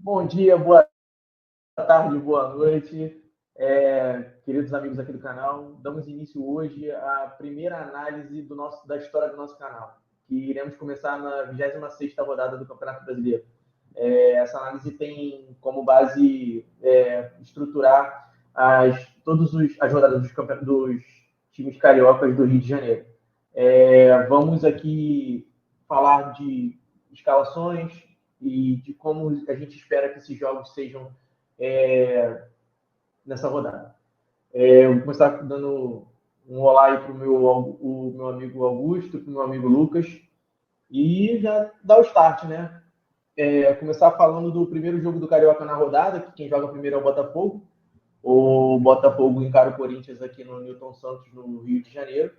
Bom dia, boa tarde, boa noite, queridos amigos aqui do canal. Damos início hoje à primeira análise da história do nosso canal, que iremos começar na 26ª rodada do Campeonato Brasileiro. Essa análise tem como base estruturar as rodadas dos times cariocas do Rio de Janeiro. Vamos aqui falar de escalações e de como a gente espera que esses jogos sejam nessa rodada. Eu vou começar dando um olá aí para o meu amigo Augusto, para o meu amigo Lucas, e já dar o start, né? Começar falando do primeiro jogo do Carioca na rodada, que quem joga primeiro é o Botafogo. O Botafogo encara o Corinthians aqui no Newton Santos, no Rio de Janeiro.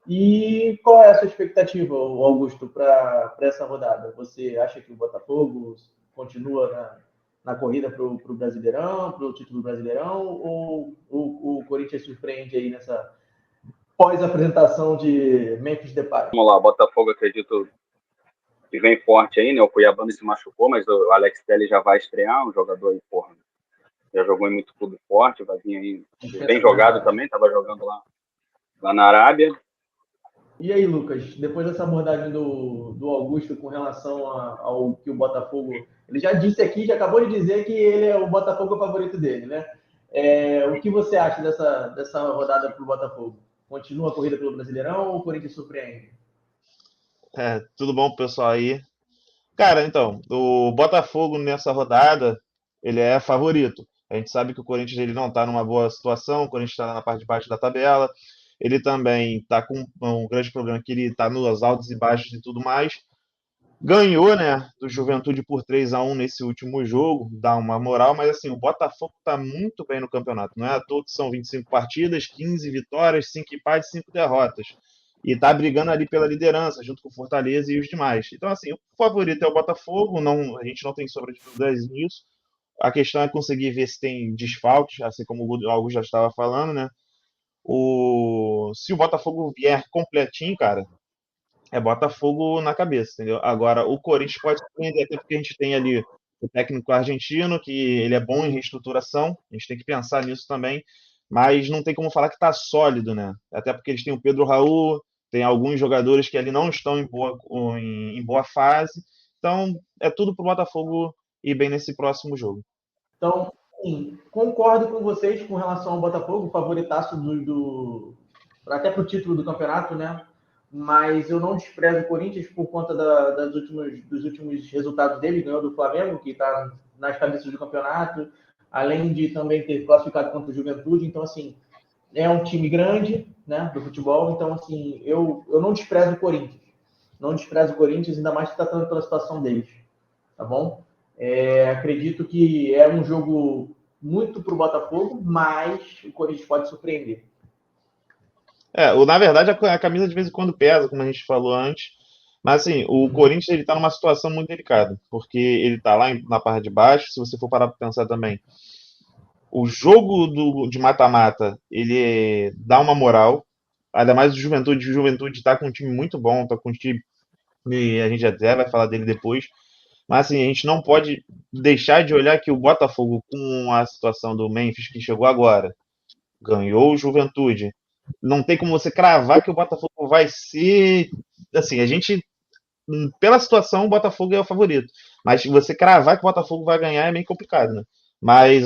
E qual é a sua expectativa, Augusto, para essa rodada? Você acha que o Botafogo continua na corrida para o Brasileirão, para o título do Brasileirão, ou o Corinthians surpreende aí nessa pós-apresentação de Memphis Depay? Vamos lá, o Botafogo, acredito que vem forte aí, né? O Cuiabá se machucou, mas o Alex Telles já vai estrear, um jogador aí, porra, já jogou em muito clube forte, vai vir aí, bem jogado também, estava jogando lá na Arábia. E aí, Lucas, depois dessa abordagem do Augusto com relação ao que o Botafogo... Ele já disse aqui, já acabou de dizer que ele é o Botafogo favorito dele, né? O que você acha dessa rodada para o Botafogo? Continua a corrida pelo Brasileirão ou o Corinthians surpreende? Tudo bom, pessoal aí? Cara, então, o Botafogo nessa rodada, ele é favorito. A gente sabe que o Corinthians ele não está numa boa situação, o Corinthians está na parte de baixo da tabela. Ele também está com um grande problema que ele está nos altos e baixos e tudo mais. Ganhou, né, do Juventude por 3-1 nesse último jogo, dá uma moral, mas assim, o Botafogo está muito bem no campeonato. Não é à toa que são 25 partidas, 15 vitórias, 5 empates, 5 derrotas. E tá brigando ali pela liderança, junto com o Fortaleza e os demais. Então, assim, o favorito é o Botafogo, não, a gente não tem sombra de dúvidas nisso. A questão é conseguir ver se tem desfalques, assim como o Augusto já estava falando, né? Se o Botafogo vier completinho, cara, é Botafogo na cabeça, entendeu? Agora, o Corinthians pode surpreender, até porque a gente tem ali o técnico argentino, que ele é bom em reestruturação, a gente tem que pensar nisso também, mas não tem como falar que está sólido, né? Até porque eles têm o Pedro Raul, tem alguns jogadores que ali não estão em boa fase, então é tudo para o Botafogo ir bem nesse próximo jogo. Então, sim, concordo com vocês com relação ao Botafogo, favoritaço até para o título do campeonato, né? Mas eu não desprezo o Corinthians por conta dos últimos resultados dele. Ganhou do Flamengo, que está nas cabeças do campeonato, além de também ter classificado contra o Juventude. Então, assim, é um time grande, né, do futebol. Então, assim, eu não desprezo o Corinthians. Não desprezo o Corinthians, ainda mais que está tratando pela situação deles. Tá bom? Acredito que é um jogo muito para o Botafogo, mas o Corinthians pode surpreender. Na verdade, a camisa de vez em quando pesa, como a gente falou antes. Mas assim, o Corinthians ele tá numa situação muito delicada, porque ele tá lá na parte de baixo, se você for parar para pensar também. O jogo de mata-mata, ele dá uma moral, ainda mais o Juventude tá com um time muito bom, tá com um time, e a gente até vai falar dele depois. Mas assim, a gente não pode deixar de olhar que o Botafogo, com a situação do Memphis que chegou agora, ganhou o Juventude. Não tem como você cravar que o Botafogo vai ser. Assim, a gente, pela situação, o Botafogo é o favorito. Mas você cravar que o Botafogo vai ganhar é meio complicado, né? Mas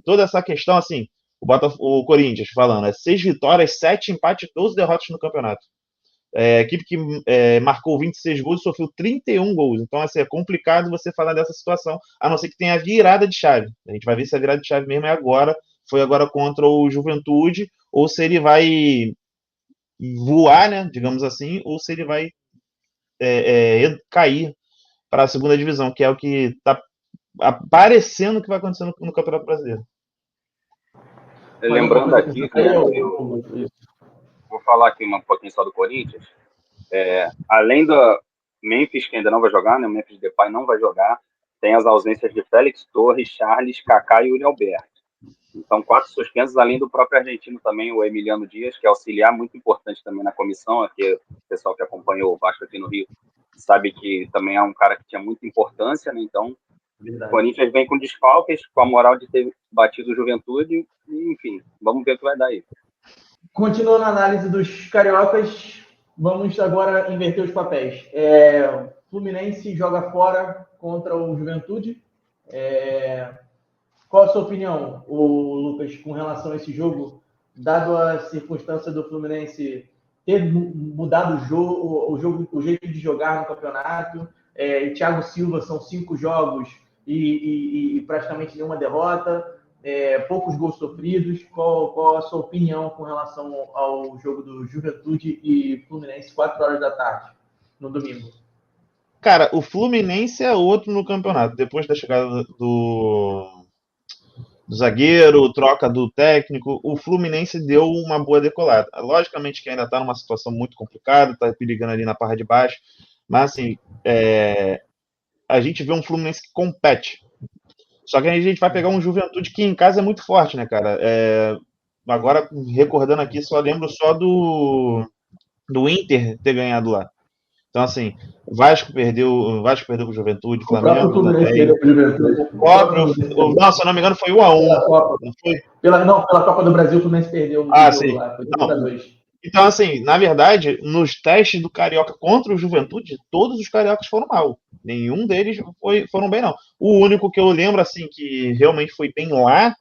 toda essa questão, assim, o Corinthians falando, 6 vitórias, 7 empates, 12 derrotas no campeonato. Equipe que marcou 26 gols e sofreu 31 gols. Então, assim, é complicado você falar dessa situação, a não ser que tenha a virada de chave. A gente vai ver se a virada de chave mesmo é agora, foi agora contra o Juventude, ou se ele vai voar, né, digamos assim, ou se ele vai cair para a segunda divisão, que é o que está aparecendo que vai acontecer no Campeonato Brasileiro. Lembrando aqui, eu vou falar aqui um pouquinho só do Corinthians. Além do Memphis, que ainda não vai jogar, né? O Memphis Depay não vai jogar. Tem as ausências de Félix Torres, Charles, Kaká e Yuri Alberto. Então, 4 suspensos, além do próprio argentino também, o Emiliano Dias, que é auxiliar muito importante também na comissão. Aqui, o pessoal que acompanhou o Vasco aqui no Rio sabe que também é um cara que tinha muita importância, né? Então, O Corinthians vem com desfalques, com a moral de ter batido o Juventude, e, enfim, vamos ver o que vai dar aí. Continuando a análise dos cariocas, vamos agora inverter os papéis. Fluminense joga fora contra o Juventude. Qual a sua opinião, Lucas, com relação a esse jogo, dado a circunstância do Fluminense ter mudado o jeito de jogar no campeonato? E Thiago Silva são 5 jogos e praticamente nenhuma derrota, poucos gols sofridos. Qual a sua opinião com relação ao jogo do Juventude e Fluminense, 4 horas da tarde, no domingo? Cara, o Fluminense é outro no campeonato. Depois da chegada do zagueiro, troca do técnico, o Fluminense deu uma boa decolada. Logicamente que ainda está numa situação muito complicada, está perigando ali na parte de baixo, mas assim, a gente vê um Fluminense que compete. Só que aí a gente vai pegar um Juventude que em casa é muito forte, né, cara? Agora, recordando aqui, só lembro só do Inter ter ganhado lá. Então, assim, Vasco perdeu pro Juventude, Flamengo também. O próprio, não, se eu não me engano, foi 1-1. Não foi? Pela Copa do Brasil, o Fluminense perdeu o jogo sim. lá, foi 2-2. Então, assim, na verdade, nos testes do Carioca contra o Juventude, todos os cariocas foram mal. Nenhum deles foram bem, não. O único que eu lembro, assim, que realmente foi bem lá,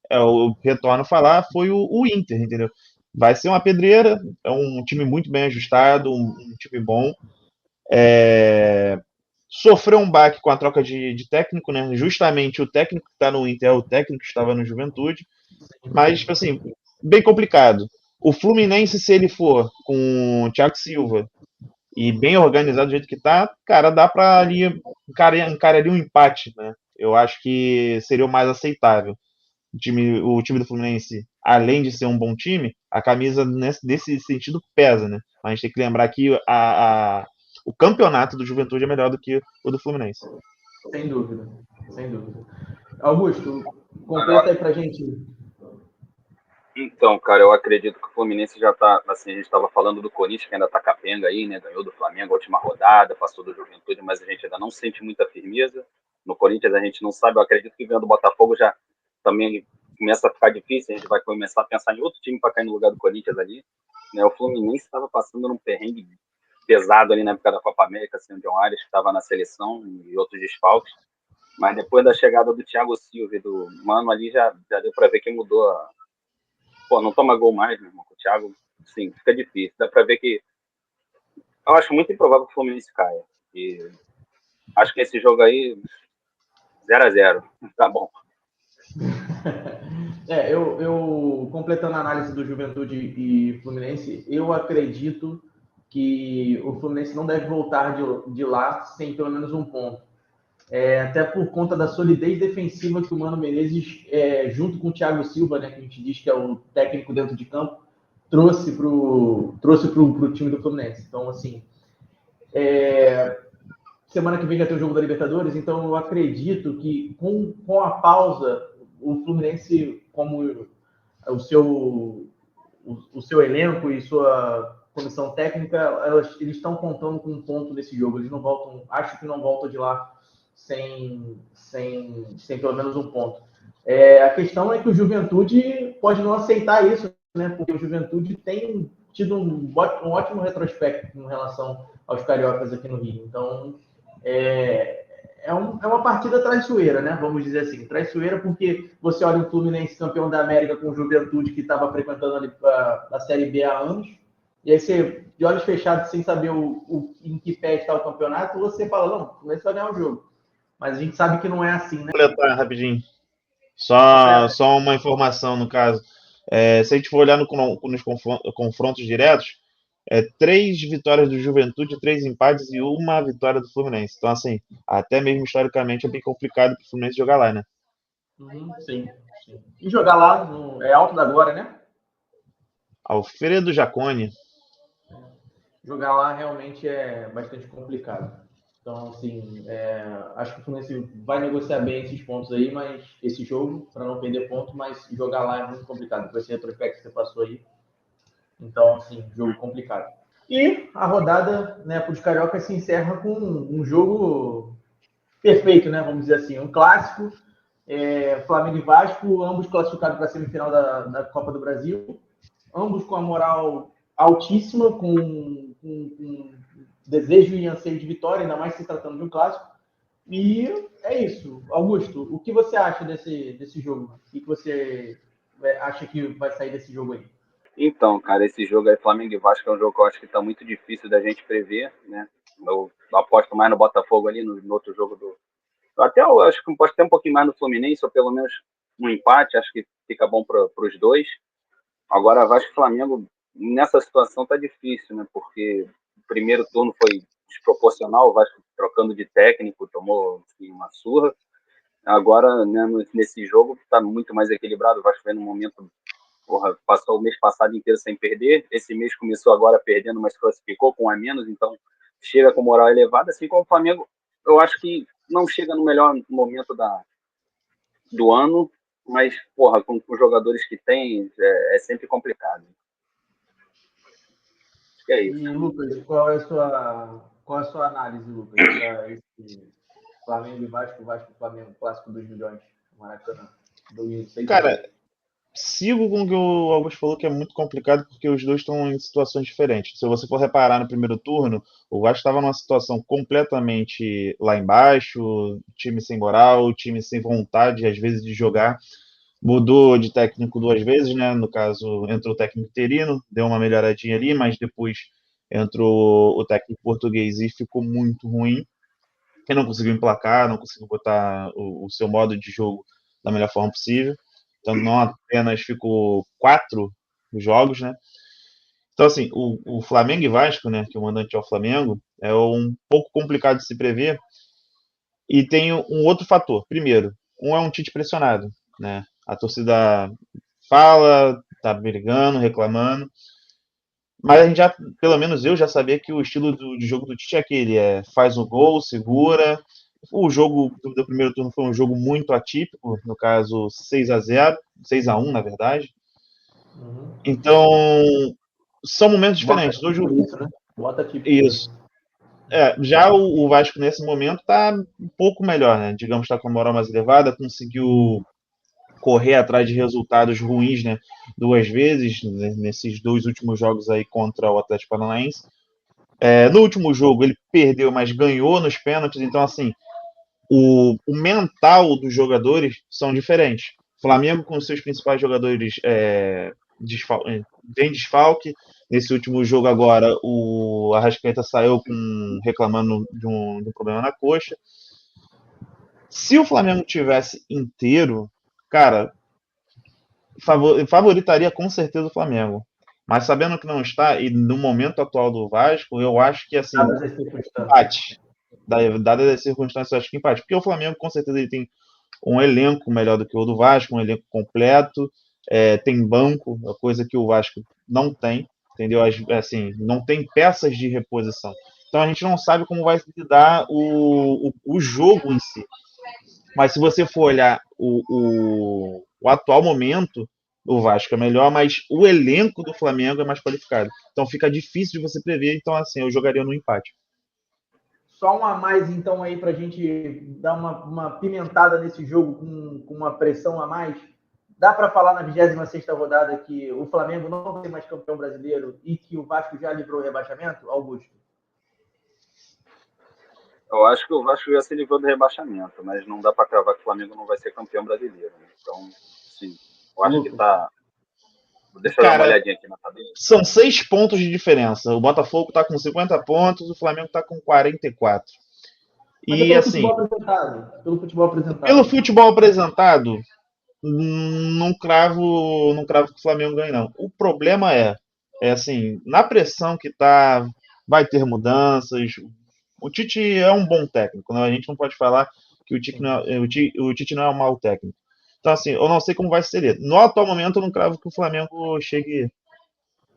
eu retorno a falar, foi o Inter, entendeu? Vai ser uma pedreira, é um time muito bem ajustado, um time bom. Sofreu um baque com a troca de técnico, né? Justamente o técnico que está no Inter é o técnico que estava no Juventude. Mas, tipo assim, bem complicado. O Fluminense, se ele for com o Thiago Silva e bem organizado do jeito que tá, cara, dá pra ali encarar ali um empate, né? Eu acho que seria o mais aceitável. O time do Fluminense, além de ser um bom time, a camisa nesse sentido pesa, né? Mas a gente tem que lembrar que o campeonato do Juventude é melhor do que o do Fluminense. Sem dúvida, sem dúvida. Augusto, completa aí pra gente. Então, cara, eu acredito que o Fluminense já tá, assim, a gente estava falando do Corinthians, que ainda tá capenga aí, né? Ganhou do Flamengo a última rodada, passou do Juventude, mas a gente ainda não sente muita firmeza. No Corinthians a gente não sabe, eu acredito que vendo do Botafogo já também começa a ficar difícil, a gente vai começar a pensar em outro time para cair no lugar do Corinthians ali. Né? O Fluminense estava passando num perrengue pesado ali na época da Copa América, assim, o John Arias, que estava na seleção e outros desfalques. Mas depois da chegada do Thiago Silva e do Mano ali, já deu para ver que mudou a... Pô, não toma gol mais, meu irmão. O Thiago, sim, fica difícil. Dá pra ver que. Eu acho muito improvável que o Fluminense caia. E acho que esse jogo aí, 0-0. Tá bom. Eu completando a análise do Juventude e Fluminense, eu acredito que o Fluminense não deve voltar de lá sem pelo menos um ponto. Até por conta da solidez defensiva que o Mano Menezes, junto com o Thiago Silva, né, que a gente diz que é o técnico dentro de campo, trouxe pro time do Fluminense. Então, assim, semana que vem já tem o jogo da Libertadores, então eu acredito que com a pausa, o Fluminense, como o seu elenco e sua comissão técnica, eles estão contando com um ponto nesse jogo. Eles não voltam, acho que não voltam de lá sem pelo menos um ponto. A questão é que o Juventude pode não aceitar isso, né? Porque o Juventude tem tido um ótimo retrospecto em relação aos cariocas aqui no Rio. Então, é uma partida traiçoeira, né? Vamos dizer assim. Traiçoeira porque você olha o Fluminense campeão da América com o Juventude que estava frequentando ali a Série B há anos, e aí você, de olhos fechados, sem saber em que pé está o campeonato, você fala, não, o Fluminense vai ganhar o jogo. Mas a gente sabe que não é assim, né? Vou completar rapidinho. Só uma informação, no caso. Se a gente for olhar nos confrontos diretos, 3 vitórias do Juventude, 3 empates e 1 vitória do Fluminense. Então, assim, até mesmo historicamente é bem complicado para o Fluminense jogar lá, né? Sim. E jogar lá é Alto da Glória, né? Alfredo Jaconi. Jogar lá realmente é bastante complicado. Então, assim, acho que o Fluminense vai negociar bem esses pontos aí, mas esse jogo, para não perder ponto, mas jogar lá é muito complicado. Com esse retrospecto que você passou aí. Então, assim, jogo complicado. E a rodada, né, para os cariocas se encerra com um jogo perfeito, né? Vamos dizer assim, um clássico, Flamengo e Vasco, ambos classificados para a semifinal da Copa do Brasil, ambos com a moral altíssima, com desejo e anseio de vitória, ainda mais se tratando de um clássico. E é isso. Augusto, o que você acha desse jogo? O que você acha que vai sair desse jogo aí? Então, cara, esse jogo aí, Flamengo e Vasco, é um jogo que eu acho que tá muito difícil da gente prever, né? Eu aposto mais no Botafogo ali, no outro jogo do... Até eu acho que posso ter um pouquinho mais no Fluminense, ou pelo menos um empate, acho que fica bom para os dois. Agora, Vasco e Flamengo, nessa situação tá difícil, né? Porque o primeiro turno foi desproporcional, o Vasco trocando de técnico, tomou assim, uma surra. Agora, né, nesse jogo, tá muito mais equilibrado, o Vasco vem num momento, porra, passou o mês passado inteiro sem perder, esse mês começou agora perdendo, mas classificou com um a menos, então chega com moral elevada, assim como o Flamengo, eu acho que não chega no melhor momento do ano, mas, porra, com os jogadores que tem, é sempre complicado. Acho que é isso. E, Lucas, qual é a sua análise, Lucas, para esse Flamengo e Vasco, Vasco e Flamengo, clássico dos milhões, Maracanã, 2006 a Cara, 8? sigo com o que o Augusto falou, que é muito complicado porque os dois estão em situações diferentes. Se você for reparar no primeiro turno, o Vasco estava numa situação completamente lá embaixo, time sem moral, time sem vontade, às vezes, de jogar. Mudou de técnico duas vezes, né? No caso, entrou o técnico interino, deu uma melhoradinha ali, mas depois entrou o técnico português e ficou muito ruim. Ele não conseguiu emplacar, não conseguiu botar o seu modo de jogo da melhor forma possível. Então, não apenas ficou 4 jogos, né? Então, assim, o Flamengo e Vasco, né, que o mandante é o Flamengo, é um pouco complicado de se prever. E tem um outro fator. Primeiro, é um Tite pressionado, né? A torcida fala, tá brigando, reclamando. Mas a gente já, pelo menos eu já sabia que o estilo de jogo do Tite é aquele, faz o gol, segura. O jogo do primeiro turno foi um jogo muito atípico, no caso 6-0, 6-1 na verdade. Uhum. Então, são momentos diferentes. Bota por isso, né? Bota tipo por Isso. isso. Já o Vasco nesse momento está um pouco melhor, né? Digamos, está com a moral mais elevada, conseguiu correr atrás de resultados ruins, né? 2 vezes, né, nesses 2 últimos jogos aí contra o Atlético Paranaense. No último jogo ele perdeu, mas ganhou nos pênaltis, então assim, o mental dos jogadores são diferentes. O Flamengo com seus principais jogadores vem desfalque. Nesse último jogo agora, o Arrascaeta saiu reclamando de um problema na coxa. Se o Flamengo tivesse inteiro, cara, favoritaria com certeza o Flamengo. Mas sabendo que não está, e no momento atual do Vasco, eu acho que assim, Dadas as circunstâncias. empate. Dadas as circunstâncias, eu acho que empate. Porque o Flamengo, com certeza, ele tem um elenco melhor do que o do Vasco, um elenco completo, tem banco, coisa que o Vasco não tem, entendeu? Assim, não tem peças de reposição. Então a gente não sabe como vai se dar o jogo em si. Mas se você for olhar o atual momento, o Vasco é melhor, mas o elenco do Flamengo é mais qualificado. Então fica difícil de você prever. Então, assim, eu jogaria no empate. Só um a mais, então, aí, para a gente dar uma pimentada nesse jogo com uma pressão a mais. Dá para falar na 26ª rodada que o Flamengo não vai ser mais campeão brasileiro e que o Vasco já livrou o rebaixamento, Augusto? Eu acho que o Vasco já se livrou do rebaixamento, mas não dá para cravar que o Flamengo não vai ser campeão brasileiro. Né? Então, sim, eu acho que Lucas. tá. Deixa eu dar uma Cara, olhadinha aqui na tabela. são 6 pontos de diferença. O Botafogo está com 50 pontos, o Flamengo está com 44. Mas é E, pelo assim, futebol apresentado. Pelo futebol pelo apresentado. futebol apresentado, não cravo que o Flamengo ganhe, não. O problema assim, na pressão que tá, vai ter mudanças. O Tite é um bom técnico, né? A gente não pode falar que o Tite não é um mau técnico. Então, assim, eu não sei como vai ser. No atual momento, eu não cravo que o Flamengo chegue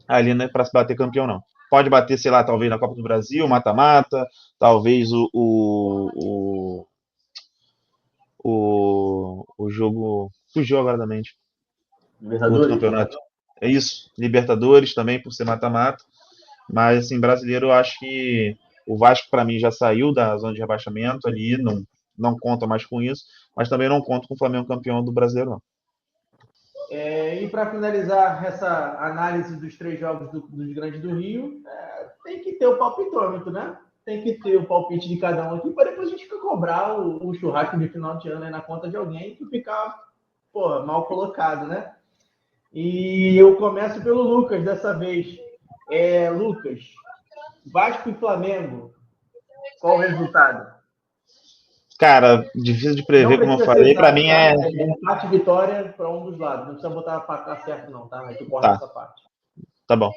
ali, né, para se bater campeão, não. Pode bater, sei lá, talvez na Copa do Brasil, mata-mata, talvez o jogo. Fugiu agora da mente. O outro Libertadores? campeonato. É isso. Libertadores também, por ser mata-mata. Mas, assim, brasileiro, eu acho que o Vasco, para mim, já saiu da zona de rebaixamento ali. Não, não conta mais com isso, mas também não conto com o Flamengo campeão do Brasileiro, não. E para finalizar essa análise dos 3 jogos dos Grandes do Rio, tem que ter o palpitômetro, né? Tem que ter o palpite de cada um aqui, para depois a gente cobrar o churrasco de final de ano aí na conta de alguém que ficar mal colocado, né? E eu começo pelo Lucas dessa vez. Lucas, Vasco e Flamengo, qual o resultado? Cara, difícil de Não prever, como eu precisa ser falei, para exato, mim tá? é. Empate e vitória para um dos lados. Não precisa botar para cá certo, não, tá? Aí tu corta Tá, essa parte. tá bom.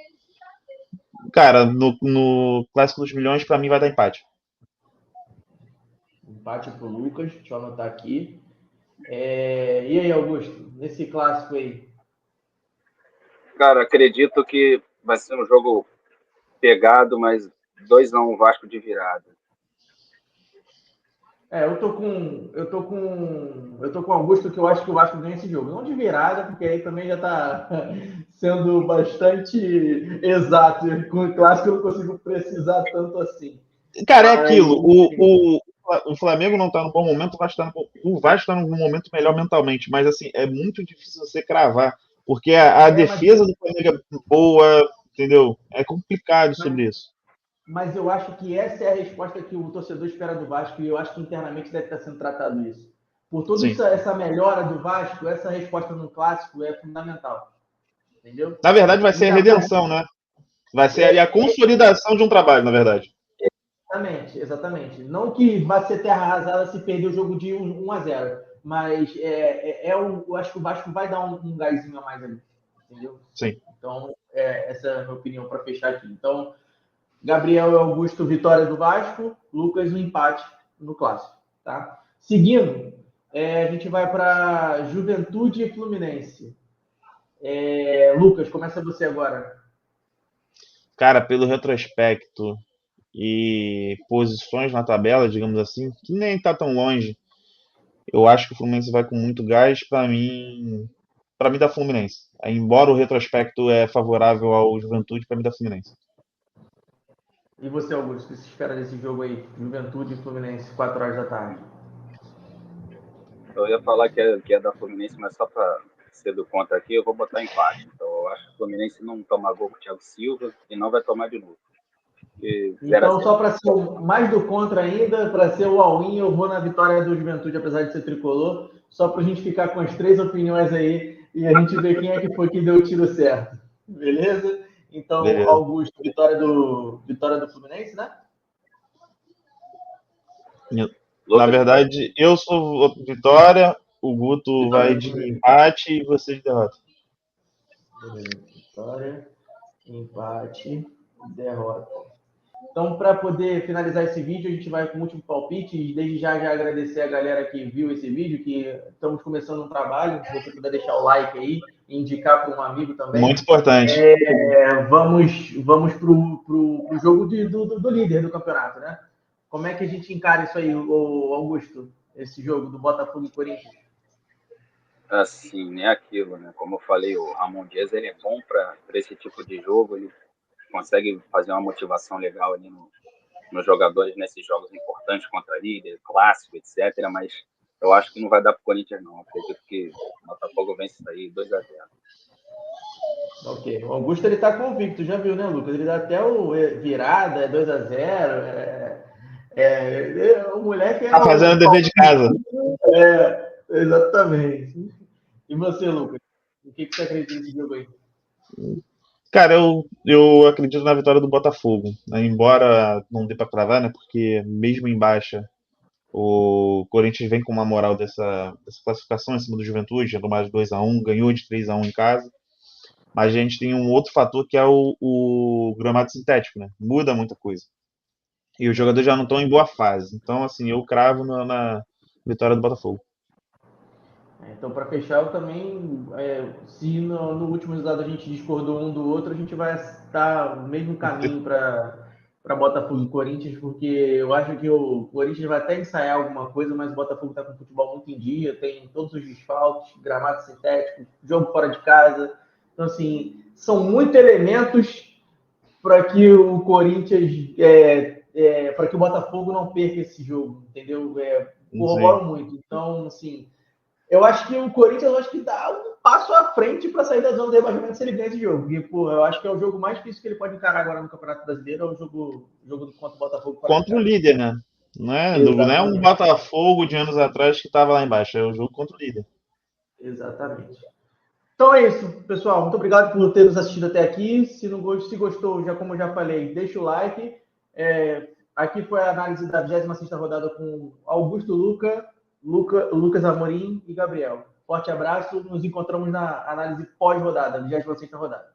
Cara, no Clássico dos Milhões, para mim vai dar empate. Empate pro Lucas, deixa eu anotar aqui. E aí, Augusto, nesse clássico aí? Cara, acredito que vai ser um jogo pegado, mas 2-1 Vasco de virada. Eu tô com o Augusto, que eu acho que o Vasco ganha esse jogo. Não de virada, porque aí também já tá sendo bastante exato. Com o clássico eu não consigo precisar tanto assim. Cara, é Mas, aquilo. O Flamengo não tá no bom momento, o Vasco tá num momento melhor mentalmente, mas assim, é muito difícil você cravar, porque a defesa do Flamengo é boa, entendeu? É complicado sobre isso. Mas eu acho que essa é a resposta que o torcedor espera do Vasco, e eu acho que internamente deve estar sendo tratado isso. Por toda Sim. essa melhora do Vasco, essa resposta no clássico é fundamental. Entendeu? Na verdade, vai ser a redenção, né? Vai ser ali a consolidação de um trabalho, na verdade. Exatamente. Não que vai ser terra arrasada se perder o jogo de 1-0, mas eu acho que o Vasco vai dar um gásinho a mais ali. Entendeu? Sim. Então, essa é a minha opinião para fechar aqui. Então, Gabriel e Augusto, vitória do Vasco. Lucas, um empate no clássico. Tá? Seguindo, a gente vai para Juventude e Fluminense. Lucas, começa você agora. Cara, pelo retrospecto e posições na tabela, digamos assim, que nem tá tão longe, eu acho que o Fluminense vai com muito gás. Para mim dá Fluminense. Embora o retrospecto é favorável ao Juventude, para mim dá Fluminense. E você, Augusto, o que se espera desse jogo aí? Juventude e Fluminense, 4 horas da tarde. Eu ia falar que é da Fluminense, mas só para ser do contra aqui, eu vou botar empate. Então, eu acho que o Fluminense não toma gol com o Thiago Silva e não vai tomar de novo. Então, só para ser mais do contra ainda, para ser o all-in, eu vou na vitória do Juventude, apesar de ser tricolor, só para a gente ficar com as 3 opiniões aí e a gente ver quem é que foi que deu o tiro certo. Beleza? Então, Beleza. Augusto, vitória do Fluminense, né? Na verdade, eu sou vitória, o Guto vai de empate e você de derrota. Vitória, empate, derrota. Então, para poder finalizar esse vídeo, a gente vai com o último palpite. E desde já agradecer a galera que viu esse vídeo, que estamos começando um trabalho. Se você puder deixar o like aí e indicar para um amigo também. Muito importante. Vamos para o jogo do líder do campeonato, né? Como é que a gente encara isso aí, Augusto? Esse jogo do Botafogo e Corinthians? Assim, é aquilo, né? Como eu falei, o Ramon Dias ele é bom para esse tipo de jogo. Ele consegue fazer uma motivação legal ali nos jogadores nesses jogos importantes contra a líder, clássico, etc. Mas eu acho que não vai dar para o Corinthians, não. Acredito que o Botafogo vence isso aí 2-0. Ok. O Augusto ele tá convicto, já viu, né, Lucas? Ele dá até o virada, 2-0. O moleque é. Tá fazendo o dever de casa. Exatamente. E você, Lucas? O que você acredita nesse jogo aí? Cara, eu acredito na vitória do Botafogo, né? Embora não dê para cravar, né? Porque mesmo em baixa, o Corinthians vem com uma moral dessa classificação em cima do Juventude, já mais de 2-1, ganhou de 3-1 em casa. Mas a gente tem um outro fator que é o gramado sintético, né? Muda muita coisa. E os jogadores já não estão em boa fase. Então, assim, eu cravo na vitória do Botafogo. Então, para fechar, eu também, se no último resultado a gente discordou um do outro, a gente vai estar no mesmo caminho para Botafogo e Corinthians, porque eu acho que o Corinthians vai até ensaiar alguma coisa, mas o Botafogo está com o futebol muito em dia, tem todos os desfalques, gramado sintético, jogo fora de casa. Então, assim, são muitos elementos para que o Corinthians, para que o Botafogo não perca esse jogo, entendeu? corroboram muito. Então, assim, eu acho que o Corinthians dá um passo à frente para sair da zona de rebaixamento se ele ganha esse jogo. Porque, pô, eu acho que é o jogo mais difícil que ele pode encarar agora no Campeonato Brasileiro, é o jogo contra o Botafogo. Contra o líder, né? Não é um Exatamente. Botafogo de anos atrás que estava lá embaixo, é o jogo contra o líder. Exatamente. Então é isso, pessoal. Muito obrigado por ter nos assistido até aqui. Se gostou, como eu já falei, deixa o like. Aqui foi a análise da 26ª rodada com Augusto Lucas Amorim e Gabriel. Forte abraço. Nos encontramos na análise pós-rodada, 26ª rodada.